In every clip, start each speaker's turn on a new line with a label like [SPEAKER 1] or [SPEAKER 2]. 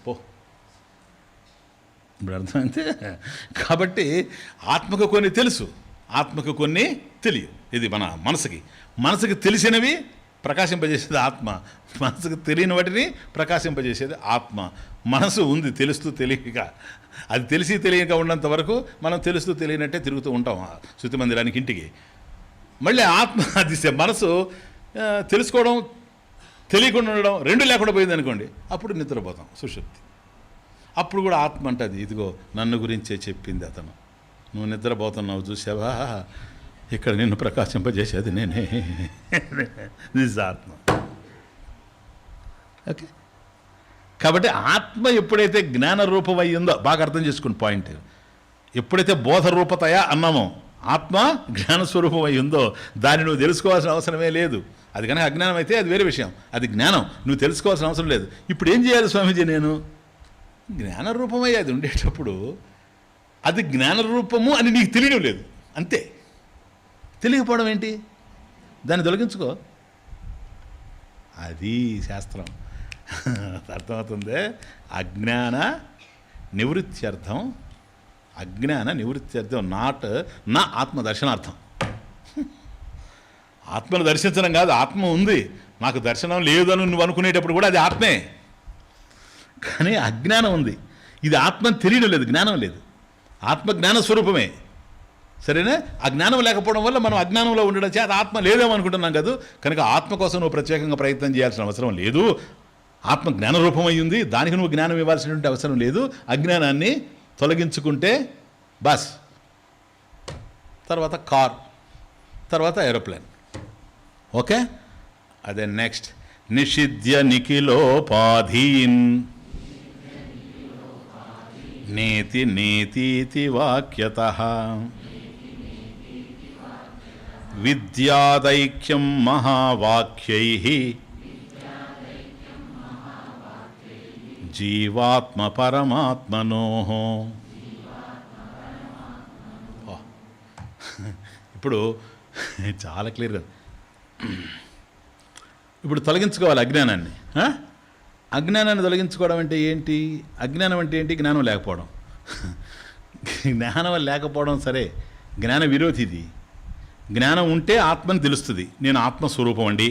[SPEAKER 1] పో. ఇప్పుడు అర్థమైంది. కాబట్టి ఆత్మకు కొన్ని తెలుసు, ఆత్మకు కొన్ని తెలియవు. ఇది మన మనసుకి తెలిసినవి ప్రకాశింపజేసేది ఆత్మ, మనసుకు తెలియని వాటిని ప్రకాశింపజేసేది ఆత్మ. మనసు ఉంది తెలుస్తూ తెలియక, అది తెలిసి తెలియక ఉన్నంత వరకు మనం తెలుస్తూ తెలియనట్టే తిరుగుతూ ఉంటాం శృతి మందిరానికి, ఇంటికి. మళ్ళీ ఆత్మ అది మనసు తెలుసుకోవడం తెలియకుండా ఉండడం రెండు లేకుండా పోయింది అనుకోండి, అప్పుడు నిద్రపోతాం, సుషుప్తి. అప్పుడు కూడా ఆత్మ అంటది, ఇదిగో నన్ను గురించే చెప్పింది అతను, నువ్వు నిద్రపోతున్నావు చూసావా, ఇక్కడ నిన్ను ప్రకాశింపజేసేది నేనే. దిస్ ఆత్మ. ఓకే. కాబట్టి ఆత్మ ఎప్పుడైతే జ్ఞాన రూపం అయ్యిందో, బాగా అర్థం చేసుకుని పాయింట్, ఎప్పుడైతే బోధ రూపతయా అన్నామో ఆత్మ జ్ఞానస్వరూపం అయ్యిందో దాన్ని నువ్వు తెలుసుకోవాల్సిన అవసరమే లేదు. అది కనుక అజ్ఞానం అయితే అది వేరే విషయం, అది జ్ఞానం, నువ్వు తెలుసుకోవాల్సిన అవసరం లేదు. ఇప్పుడు ఏం చేయాలి స్వామీజీ? నేను జ్ఞాన రూపమై అది ఉండేటప్పుడు అది జ్ఞాన రూపము అని నీకు తెలియడం లేదు, అంతే. తెలియకపోవడం ఏంటి? దాన్ని తొలగించుకో, అది శాస్త్రం. అర్థమవుతుంది. అజ్ఞాన నివృత్త్యర్థం, నాట్ నా ఆత్మదర్శనార్థం. ఆత్మను దర్శించడం కాదు, ఆత్మ ఉంది, నాకు దర్శనం లేదని నువ్వు అనుకునేటప్పుడు కూడా అది ఆత్మే. కానీ అజ్ఞానం ఉంది, ఇది ఆత్మని తెలియడం లేదు, జ్ఞానం లేదు. ఆత్మ జ్ఞానస్వరూపమే, సరేనా? ఆ జ్ఞానం లేకపోవడం వల్ల మనం అజ్ఞానంలో ఉండడం చేత ఆత్మ లేదేమో అనుకుంటున్నాం కదా. కనుక ఆత్మ కోసం నువ్వు ప్రత్యేకంగా ప్రయత్నం చేయాల్సిన అవసరం లేదు. ఆత్మ జ్ఞానరూపం అయ్యింది, దానికి నువ్వు జ్ఞానం ఇవ్వాల్సినటువంటి అవసరం లేదు. అజ్ఞానాన్ని తొలగించుకుంటే బస్. తర్వాత కార్, తర్వాత ఏరోప్లేన్. ఓకే. అదే నెక్స్ట్. నిషిధ్య నిఖిలోపాధీన్ నేతి నేతీతి వాక్యతః విద్యాదైక్యం మహావాక్యైః జీవాత్మ పరమాత్మనోః. ఇప్పుడు చాలా క్లియర్గా, ఇప్పుడు తొలగించుకోవాలి అజ్ఞానాన్ని. అజ్ఞానాన్ని తొలగించుకోవడం అంటే ఏంటి? అజ్ఞానం అంటే ఏంటి? జ్ఞానం లేకపోవడం. జ్ఞానం లేకపోవడం సరే, జ్ఞాన విరోధి ఇది. జ్ఞానం ఉంటే ఆత్మని తెలుస్తుంది, నేను ఆత్మస్వరూపం అండి,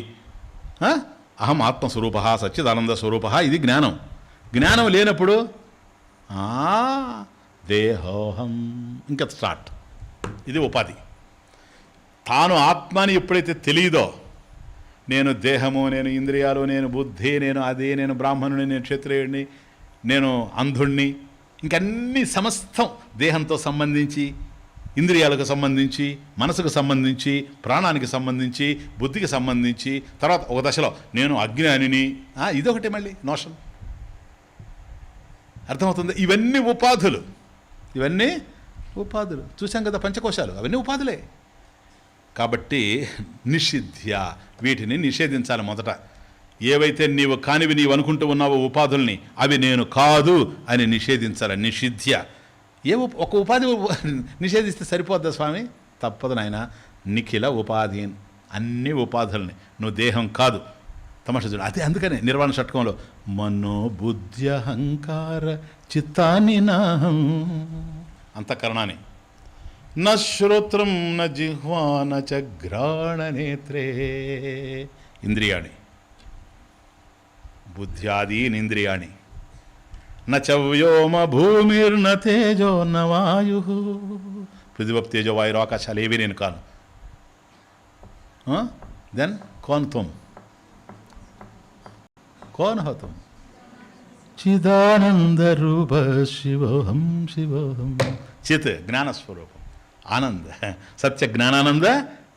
[SPEAKER 1] అహం ఆత్మస్వరూప సచ్చిదానంద స్వరూప, ఇది జ్ఞానం. జ్ఞానం లేనప్పుడు దేహోహం, ఇంకా స్టార్ట్. ఇది ఉపాధి. తాను ఆత్మని ఎప్పుడైతే తెలియదో, నేను దేహము, నేను ఇంద్రియాలు, నేను బుద్ధి, నేను అది, నేను బ్రాహ్మణుని, నేను క్షత్రియుడిని, నేను అంధుణ్ణి, ఇంకన్నీ సమస్తం దేహంతో సంబంధించి, ఇంద్రియాలకు సంబంధించి, మనసుకు సంబంధించి, ప్రాణానికి సంబంధించి, బుద్ధికి సంబంధించి, తర్వాత ఒక దశలో నేను అజ్ఞానిని, ఇదొకటి మళ్ళీ నోషన్. అర్థమవుతుంది? ఇవన్నీ ఉపాధులు, ఇవన్నీ ఉపాధులు. చూసాం కదా పంచకోశాలు, అవన్నీ ఉపాధులే. కాబట్టి నిషిధ్య, వీటిని నిషేధించాలి మొదట. ఏవైతే నీవు కానివి నీవు అనుకుంటూ ఉన్నావో ఉపాధుల్ని, అవి నేను కాదు అని నిషేధించాలి. నిషిధ్య. ఒక ఉపాధి నిషేధిస్తే సరిపోద్దా స్వామి? తప్పదు నాయన. నిఖిల ఉపాధీన్, అన్ని ఉపాధుల్ని, నువ్వు దేహం కాదు. తమాషా చూడు, అదే అందుకనే నిర్వాణ షట్కంలో మనోబుద్ధ్యహంకార చిత్తాని నాహం, అంతఃకరణాన్ని, న శ్రోత్రం న జిహ్వా న చ ఘ్రాణ నేత్రే, ఇంద్రియాణి, బుద్ధ్యాదీనింద్రియాణి, న చ వ్యోమ భూమిర్న తేజో న వాయు, పృథివీ తేజో వాయురు ఆకాశాలు ఏవి నేను కాను. దెన్ కౌన్ తుమ్, కౌన్ హో తుమ్? చిదానంద రూప శివోహం శివోహం. చిత్ జ్ఞానస్వరూపం, ఆనంద, సత్య జ్ఞానానంద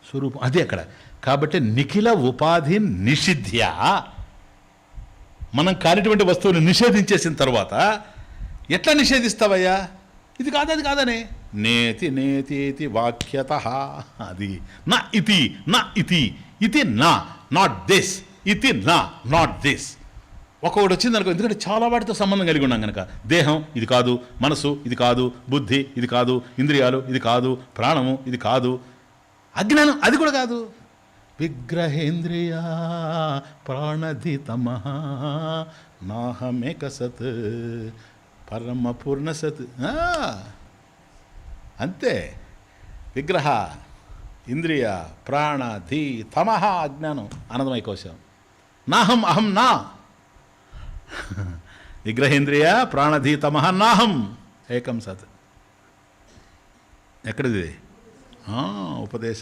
[SPEAKER 1] స్వరూపం, అది అక్కడ. కాబట్టి నిఖిల ఉపాధి నిషిధ్య, మనం కానిటువంటి వస్తువుని నిషేధించేసిన తర్వాత ఎట్లా నిషేధిస్తావయ్యా? ఇది కాదు, అది కాదనే. నేతి నేతి వాక్యత, అది నా ఇతి, నా ఇతి, ఇది నా, నాట్ దిస్, ఇది నా, నాట్ దిస్. ఒక్కొక్కటి వచ్చింది అనుకో, ఎందుకంటే చాలా వాటితో సంబంధం కలిగి ఉన్నాం కనుక. దేహం ఇది కాదు, మనసు ఇది కాదు, బుద్ధి ఇది కాదు, ఇంద్రియాలు ఇది కాదు, ప్రాణము ఇది కాదు, అజ్ఞానం అది కూడా కాదు. విగ్రహేంద్రియ ప్రాణధితమః నాహమేక సత్ పరమపూర్ణ సత్. అంతే. విగ్రహ, ఇంద్రియ, ప్రాణ, ధీ, తమః అజ్ఞానం, ఆనందమయ కోశం. నాహం అహం నా. విగ్రహేంద్రియ ప్రాణధీ తమః నాహం ఏకం సత్. ఎక్కడిది? ఉపదేశ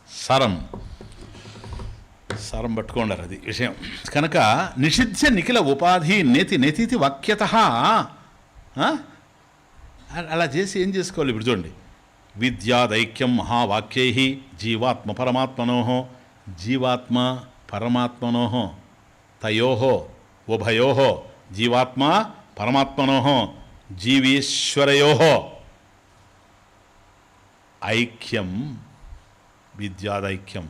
[SPEAKER 1] సరం. సరం పట్టుకోండారు, అది విషయం. కనుక నిషిధ్య నిఖిల ఉపాధి నేతి నేతీతి వాక్యత. అలా చేసి ఏం చేసుకోవాలి? ఇప్పుడు చూడండి. విద్యాదైక్యం మహావాక్యై జీవాత్మ పరమాత్మనో, జీవాత్మ పరమాత్మనో, తయో ఉభయో, జీవాత్మ పరమాత్మనో జీవీశ్వరయో ఐక్యం. విద్యాదైక్యం,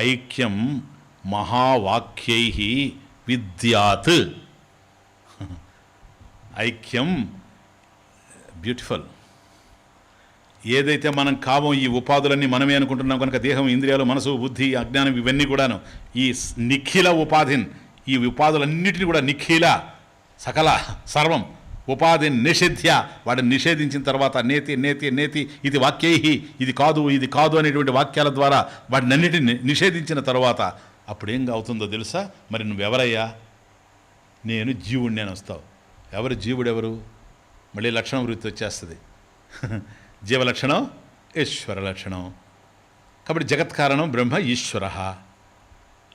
[SPEAKER 1] ఐక్యం మహావాక్యై విద్యాత్. ఐక్యం బ్యూటిఫుల్. ఏదైతే మనం కామో, ఈ ఉపాధులన్నీ మనమే అనుకుంటున్నాం కనుక దేహం, ఇంద్రియాలు, మనసు, బుద్ధి, అజ్ఞానం ఇవన్నీ కూడాను ఈ నిఖిల ఉపాధిని, ఈ ఉపాధులన్నిటిని కూడా నిఖిల సకల సర్వం ఉపాధి నిషిధ్య, వాటిని నిషేధించిన తర్వాత నేతి నేతి నేతి ఇది వాక్యై, ఇది కాదు ఇది కాదు అనేటువంటి వాక్యాల ద్వారా వాటిని అన్నిటిని నిషేధించిన తర్వాత అప్పుడేం అవుతుందో తెలుసా? మరి నువ్వెవరయ్యా? నేను జీవుడిని అని వస్తావు. ఎవరు జీవుడు? ఎవరు? మళ్ళీ లక్షణం వృత్తి వచ్చేస్తుంది. జీవలక్షణం, ఈశ్వర లక్షణం. కాబట్టి జగత్కారణం బ్రహ్మ ఈశ్వర.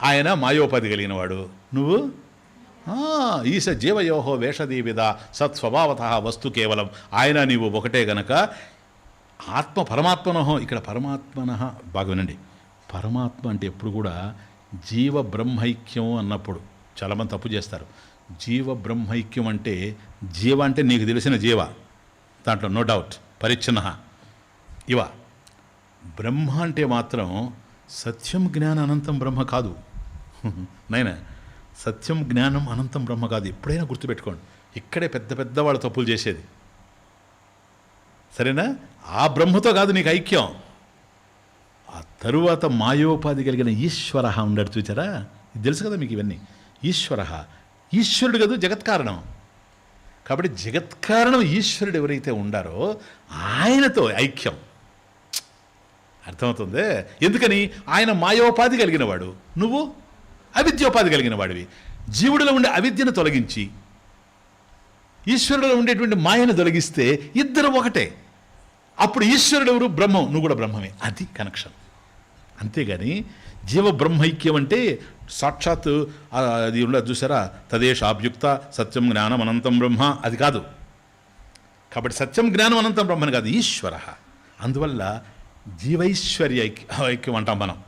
[SPEAKER 1] ఆయన మాయోపాధి కలిగినవాడు. నువ్వు ఈశ జీవయోహో వేషదీవిద సత్స్వభావత వస్తు కేవలం. ఆయన నీవు ఒకటే గనక ఆత్మ పరమాత్మనో. ఇక్కడ పరమాత్మన బాగా వినండి. పరమాత్మ అంటే ఎప్పుడు కూడా జీవ బ్రహ్మైక్యం అన్నప్పుడు చాలామంది తప్పు చేస్తారు. జీవ బ్రహ్మైక్యం అంటే జీవ అంటే నీకు తెలిసిన జీవ, దాంట్లో నో డౌట్, పరిచ్ఛిన్న ఇవ. బ్రహ్మ అంటే మాత్రం సత్యం జ్ఞాన అనంతం బ్రహ్మ కాదు. నైనా సత్యం జ్ఞానం అనంతం బ్రహ్మ కాదు. ఎప్పుడైనా గుర్తుపెట్టుకోండి. ఇక్కడే పెద్ద పెద్ద వాళ్ళు తప్పులు చేసేది. సరేనా? ఆ బ్రహ్మతో కాదు నీకు ఐక్యం. ఆ తరువాత మాయోపాధి కలిగిన ఈశ్వర ఉన్నాడు, చూచారా? ఇది తెలుసు కదా మీకు ఇవన్నీ. ఈశ్వర, ఈశ్వరుడు కదా జగత్కారణం. కాబట్టి జగత్కారణం ఈశ్వరుడు ఎవరైతే ఉండారో ఆయనతో ఐక్యం. అర్థమవుతుంది? ఎందుకని? ఆయన మాయోపాధి కలిగినవాడు, నువ్వు అవిద్యోపాధి కలిగిన వాడివి. జీవుడిలో ఉండే అవిద్యను తొలగించి ఈశ్వరుడిలో ఉండేటువంటి మాయను తొలగిస్తే ఇద్దరు ఒకటే. అప్పుడు ఈశ్వరుడు ఎవరు? బ్రహ్మం. నువ్వు కూడా బ్రహ్మమే. అది కనెక్షన్. అంతేగాని జీవ బ్రహ్మైక్యం అంటే సాక్షాత్ అది ఉండదు చూసారా? తదేశాభ్యుక్త సత్యం జ్ఞానం అనంతం బ్రహ్మ, అది కాదు. కాబట్టి సత్యం జ్ఞానం అనంతం బ్రహ్మని కాదు, ఈశ్వర. అందువల్ల జీవైశ్వర్య ఐక్యం అంటాం మనం.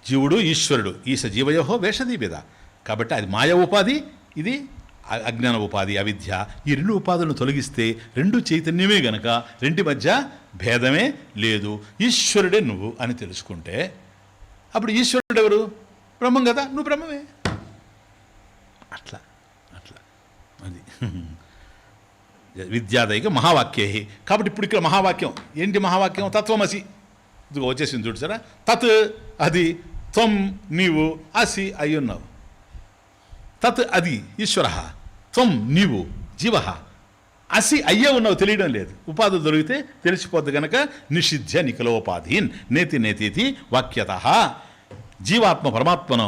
[SPEAKER 1] జీవుడు ఈశ్వరుడు, ఈశ జీవయోహో వేషదీవిద. కాబట్టి అది మాయ ఉపాధి, ఇది అజ్ఞాన ఉపాధి, అవిద్య. ఈ రెండు ఉపాధులను తొలగిస్తే రెండు చైతన్యమే గనక రెండి మధ్య భేదమే లేదు. ఈశ్వరుడే నువ్వు అని తెలుసుకుంటే అప్పుడు ఈశ్వరుడు ఎవరు? బ్రహ్మం కదా, నువ్వు బ్రహ్మమే. అట్లా అట్లా అది విద్యాదైక మహావాక్యే. కాబట్టి ఇప్పుడు ఇక్కడ మహావాక్యం ఏంటి? మహావాక్యం తత్వమసి. ఇదిగో వచ్చేసింది చూడు సరా. తత్ అది, త్వం నీవు, అసి అయ్యున్నావు. తత్ అది ఈశ్వర, త్వం నీవు జీవ, అసి అయ్యే ఉన్నావు, తెలియడం లేదు. ఉపాధి దొరికితే తెలిసిపోద్ది గనక నిషిధ్య నిఖిలోపాధీన్ నేతి నేతీతి వాక్యత. జీవాత్మ పరమాత్మనో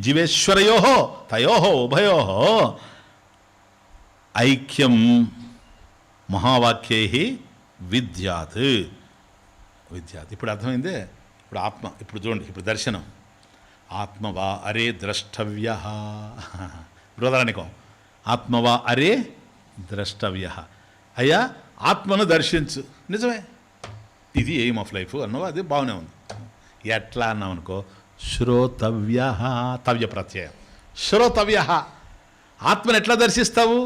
[SPEAKER 1] జీవేశ్వరయో తయో ఉభయో ఐక్యం మహావాక్యై విద్యాత్. విద్యాత్ ఇప్పుడు అర్థమైందే. ఇప్పుడు ఆత్మ, ఇప్పుడు చూడండి, ఇప్పుడు దర్శనం. ఆత్మవా అరే ద్రష్టవ్య. బృహదారణ్యకం. ఆత్మవా అరే ద్రష్టవ్య. అయ్యా ఆత్మను దర్శించు. నిజమే, ఇది ఎయిమ్ ఆఫ్ లైఫ్ అన్నావు, అది బాగానే ఉంది. ఎట్లా అన్నావు అనుకో, శ్రోతవ్య, తవ్య ప్రత్యయం, శ్రోతవ్య. ఆత్మను ఎట్లా దర్శిస్తావు?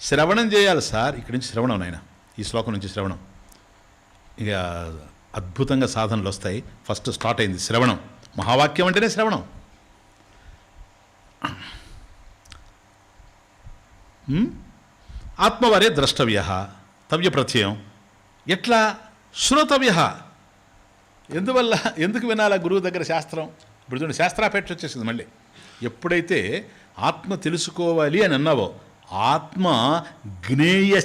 [SPEAKER 1] శ్రవణం చేయాలి సార్. ఇక్కడి నుంచి శ్రవణం, నాయన ఈ శ్లోకం నుంచి శ్రవణం. ఇక అద్భుతంగా సాధనలు వస్తాయి. ఫస్ట్ స్టార్ట్ అయింది శ్రవణం. మహావాక్యం అంటేనే శ్రవణం. ఆత్మవారే ద్రష్టవ్య, తవ్య ప్రత్యయం. ఎట్లా? శ్రోతవ్య. ఎందువల్ల ఎందుకు వినాలా గురువు దగ్గర శాస్త్రం? ఇప్పుడు చూడండి, శాస్త్రాపేక్ష వచ్చేసింది మళ్ళీ. ఎప్పుడైతే ఆత్మ తెలుసుకోవాలి అని అన్నావో, ఆత్మ జ్ఞేయ